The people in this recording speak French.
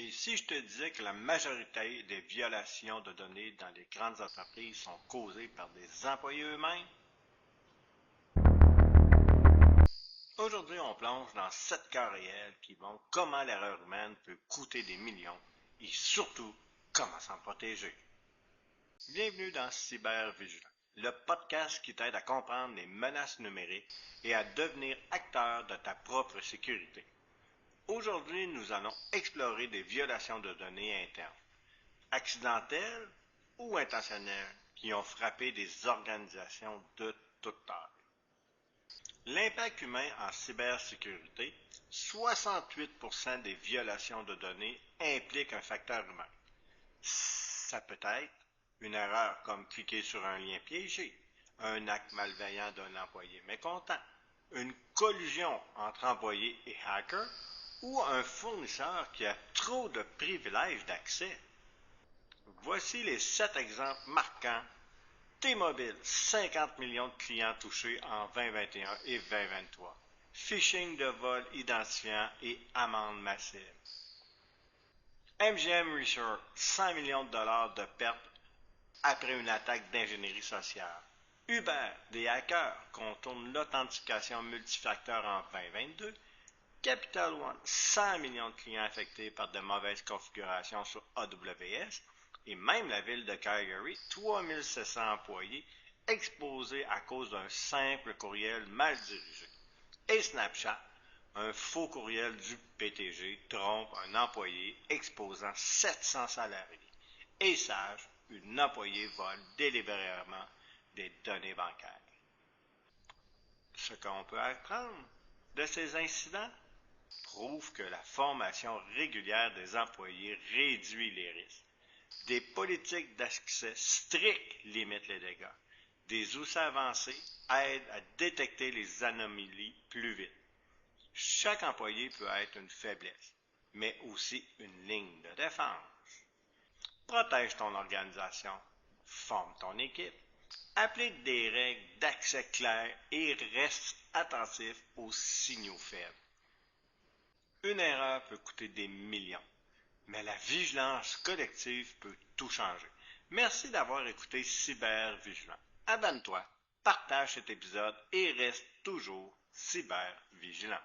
Et si je te disais que la majorité des violations de données dans les grandes entreprises sont causées par des employés eux-mêmes? Aujourd'hui, on plonge dans 7 cas réels qui montrent comment l'erreur humaine peut coûter des millions et surtout comment s'en protéger. Bienvenue dans Cybervigilant, le podcast qui t'aide à comprendre les menaces numériques et à devenir acteur de ta propre sécurité. Aujourd'hui, nous allons explorer des violations de données internes, accidentelles ou intentionnelles, qui ont frappé des organisations de toutes tailles. L'impact humain en cybersécurité, 68% des violations de données impliquent un facteur humain. Ça peut être une erreur comme cliquer sur un lien piégé, un acte malveillant d'un employé mécontent, une collusion entre employés et hackers ou un fournisseur qui a trop de privilèges d'accès. Voici les 7 exemples marquants. T-Mobile, 50 millions de clients touchés en 2021 et 2023. Phishing de vol identifiant et amende massive. MGM Research, 100 millions de dollars de pertes après une attaque d'ingénierie sociale. Uber, des hackers contournent l'authentification multifacteur en 2022. Capital One, 100 millions de clients affectés par de mauvaises configurations sur AWS. Et même la ville de Calgary, 3700 employés exposés à cause d'un simple courriel mal dirigé. Et Snapchat, un faux courriel du PTG trompe un employé exposant 700 salariés. Et Sage, une employée vole délibérément des données bancaires. Ce qu'on peut apprendre de ces incidents prouve que la formation régulière des employés réduit les risques. Des politiques d'accès strictes limitent les dégâts. Des outils avancés aident à détecter les anomalies plus vite. Chaque employé peut être une faiblesse, mais aussi une ligne de défense. Protège ton organisation, forme ton équipe, applique des règles d'accès claires et reste attentif aux signaux faibles. Une erreur peut coûter des millions. Mais la vigilance collective peut tout changer. Merci d'avoir écouté Cybervigilant. Abonne-toi, partage cet épisode et reste toujours cybervigilant.